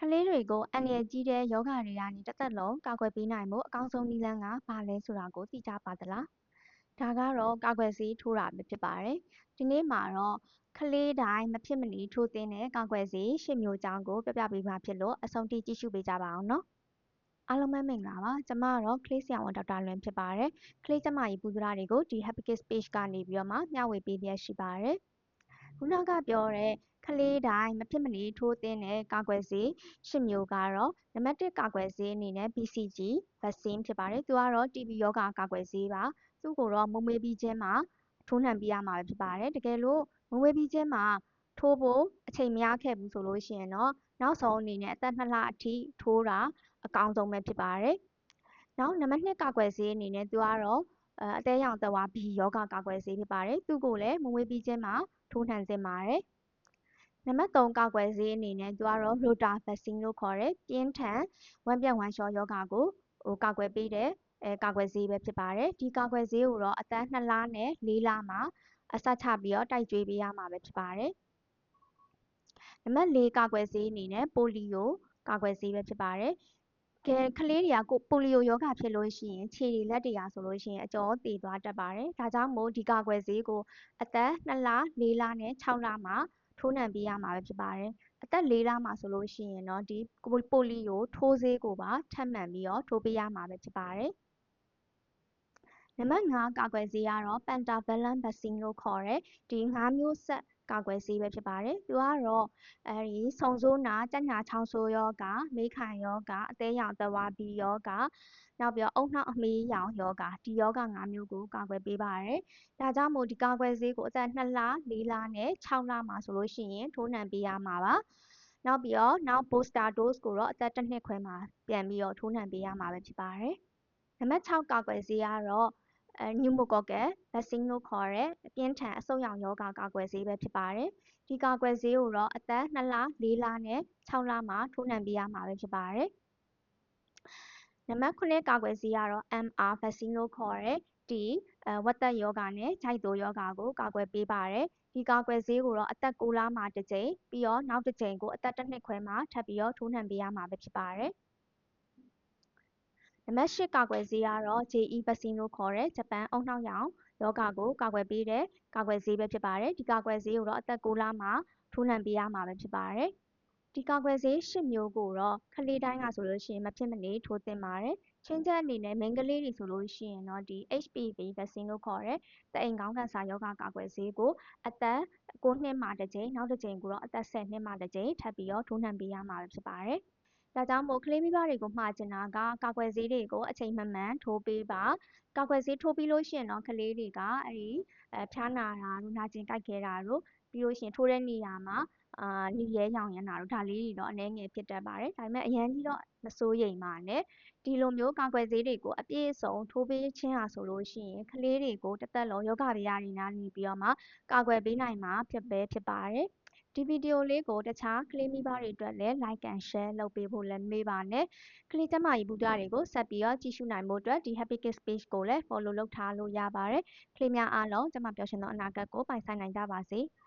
ကလေးတွေကိုအန္တရာယ်ကြီးတဲ့ရောဂါတွေကနေတစ်သက်လုံးကာကွယ်ပေးနိုင်ဖို့အကောင်းဆုံးနည်းလမ်းကဘာလဲဆိုတာကိုသိကြပါသလား။ဒါကတော့ကာကွယ်ဆေးထိုးတာပဲဖြစ်ပါတယ်။ဒီနေ့မှာတော့ကလေးတိုင်းမဖြစ်မနေထိုးသင့်တဲ့ကာကွယ်ဆေး၈မျိုးအကြောင်းကိုပြပြပေးမှာဖြစ်လို့အဆုံးထိကြည့်ရှုပေးကြပါအောင်နော်။အားလုံးပဲမင်္ဂလာပါ။ကျွန်မကတော့ကလေးဆရာဝန်ဒေါက်တာလွင်ဖြစ်ပါတယ်။ကလေးကျန်းမာရေးပူဇော်တာတွေကိုဒီ Happy Kids Page ကနေပြီးတော့မှမျှဝေပေးလျက်ရှိပါတယ်။ခုနကပြောတဲ့ကလေးတိုင်းမဖြစ်မနေထိုးသင့်တဲ့ကာကွယ်ဆေး၈မျိုးကတော့နံပါတ်၁ကာကွယ်ဆေးအနေနဲ့ BCG vaccine ဖြစ်ပါတယ်။သူကတော့ TB ရောဂါကာကွယ်ဆေးပါ။သူ့ကိုတော့မမွေးပြီးချင်းမှာထိုးနှံပေးရမှာဖြစ်ပါတယ်။တကယ်လို့မမွေးပြီးချင်းမှာထိုးဖို့အချိန်မရခဲ့ဘူးဆိုလို့ရှိရင်တော့နောက်ဆုံးအနေနဲ့အသက်2လအထိထိုးတာအကောင်းဆုံးပဲဖြစ်ပါတယ်။နောက်နံပါတ်2ကာကွယ်ဆေးအနေနဲ့သူကတော့အသေးရောင်သက်ဝါ B ရောဂါကာကွယ်ဆေးဖြစ်ပါတယ်။သူ့ကိုလည်းမမွေးပြီးချင်းမှာထိုးနှံသင့်ပါတယ်။နံပါတ်3ကာကွယ်ဆေးအနေနဲ့သူကတော့ Rota vaccine လို့ခေါ်တဲ့ပြင်းထန်ဝမ်းပျက်ဝမ်းလျှောရောဂါကိုကာကွယ်ပေးတဲ့ကာကွယ်ဆေးပဲဖြစ်ပါတယ်။ဒီကာကွယ်ဆေးကိုတော့အသက်2လနဲ့4လမှာအစချပြီးတော့တိုက်ကျွေးပေးရမှာပဲဖြစ်ပါတယ်။နံပါတ်4ကာကွယ်ဆေးအနေနဲ့ပိုလီယိုကာကွယ်ဆေးပဲဖြစ်ပါတယ်။ကလေးတွေကပိုလီယိုရောဂါဖြစ်လို့ရှိရင်ခြေတွေလက်တွေဆိုလို့ရှိရင်အကျော်သေသွားတတ်ပါတယ်။ဒါကြောင့်မို့ဒီကာကွယ်ဆေးကိုအသက်2လ4လနဲ့6လမှာထိုးနှံပေးရမှာပဲဖြစ်ပါတယ်။အသက်4လမှာဆိုလို့ရှိရင်တော့ဒီပိုလီယိုထိုးဆေးကိုပါထပ်မံပြီးတော့ထိုးပေးရမှာပဲဖြစ်ပါတယ်။နံပါတ်5ကာကွယ်ဆေးကတော့ pentavalent vaccine လို့ခေါ်တဲ့ဒီ5မျိုးဆက်ကာကွယ်ဆေးပဲဖြစ်ပါတယ်။သူကတော့ဆုံဆိုးနာကြက်ညာချောင်းဆိုးရောဂါမေးခိုင်ရောဂါအသေးရောင်သက်ဝါ B ရောဂါနောက်ပြီးတော့အုတ်နှောက်အမေးရောင်ရောဂါဒီရောဂါ5မျိုးကိုကာကွယ်ပေးပါတယ်။ဒါကြောင့်မို့ဒီကာကွယ်ဆေးကိုအသက်2လ4လနဲ့6လမှာဆိုလို့ရှိရင်ထိုးနှံပေးရမှာပါ။နောက်ပြီးတော့နောက် booster dose ကိုတော့အသက်1နှစ်ခွဲမှာပြန်ပြီးတော့ထိုးနှံပေးရမှာပဲဖြစ်ပါတယ်။နံပါတ်6ကာကွယ်ဆေးကတော့pneumococcal vaccine လို့ခေါ်တဲ့ပြင်းထန်အဆုတ်ရောင်ရောဂါကာကွယ်ဆေးပဲဖြစ်ပါတယ်။ဒီကာကွယ်ဆေးကိုတော့အသက်2လ4လနဲ့6လမှာထိုးနှံပေးရမှာပဲဖြစ်ပါတယ်။နံပါတ်9ကာကွယ်ဆေးကတော့ MR vaccine လို့ခေါ်တဲ့ဒီဝက်သက်ရောဂါနဲ့ဂျိုက်တိုရောဂါကိုကာကွယ်ပေးပါတယ်။ဒီကာကွယ်ဆေးကိုတော့အသက်9လမှာတစ်ကြိမ်ပြီးတော့နောက်တစ်ကြိမ်ကိုအသက်1နှစ်ခွဲမှာထပ်ပြီးတော့ထိုးနှံပေးရမှာပဲဖြစ်ပါတယ်။နံပါတ်8ကာကွယ်ဆေးကတော့ JE vaccine လို့ခေါ်တဲ့ဂျပန်အုတ်နှောက်ရောင်ရောဂါကိုကာကွယ်ပေးတဲ့ကာကွယ်ဆေးပဲဖြစ်ပါတယ်။ဒီကာကွယ်ဆေးကိုတော့အသက်9လမှာထိုးနှံပေးရမှာပဲဖြစ်ပါတယ်။ဒီကာကွယ်ဆေး8မျိုးကိုတော့ကလေးတိုင်းကဆိုလို့ရှိရင်မဖြစ်မနေထိုးသင့်ပါတယ်။ချင်းချက်အနေနဲ့မိန်းကလေးတွေဆိုလို့ရှိရင်တော့ဒီ HPV vaccine လို့ခေါ်တဲ့သအိမ်ခေါင်းကင်ဆာရောဂါကာကွယ်ဆေးကိုအသက်9နှစ်မှာတစ်ကြိမ်နောက်တစ်ကြိမ်ကိုတော့အသက်10နှစ်မှာတစ်ကြိမ်ထပ်ပြီးတော့ထိုးနှံပေးရမှာပဲဖြစ်ပါတယ်။ဒါကြောင့်မို့ကလေးမိဘတွေကိုမှာချင်တာကကာကွယ်ဆေးတွေကိုအချိန်မှန်မှန်ထိုးပေးပါကာကွယ်ဆေးထိုးပြီးလို့ရှိရင်တော့ကလေးတွေကဖျားနာတာတို့နာကျင်ကိုက်ခဲတာတို့ပြီးလို့ရှိရင်ထိုးတဲ့နေရာမှာနီရဲရောင်ရမ်းတာတို့ဒါလေးတွေတော့အနည်းငယ်ဖြစ်တတ်ပါတယ်ဒါပေမဲ့အရန်ကြီးတော့မစိုးရိမ်ပါနဲ့ဒီလိုမျိုးကာကွယ်ဆေးတွေကိုအပြည့်အစုံထိုးပေးခြင်းဟာဆိုလို့ရှိရင်ကလေးတွေကိုတစ်သက်လုံးယောဂဗျာတွေနာနေပြီးတော့မှကာကွယ်ပေးနိုင်မှာဖြစ်ပါတယ်ဒီဗီဒီယိုလေးကိုတခြားကလေးမိဘတွေအတွက်လည်း like and share လုပ်ပေးဖို့လည်းမေ့ပါနဲ့ကလေးကျမကြီးဘူးသားတွေကိုဆက်ပြီးတော့ကြည့်ရှုနိုင်ဖို့အတွက်ဒီ Happy Kids Page ကိုလည်း follow လုပ်ထားလို့ရပါတယ်ကလေးများအားလုံးကျမပျော်ရွှင်သောအနာဂတ်ကိုပိုင်ဆိုင်နိုင်ကြပါစေ။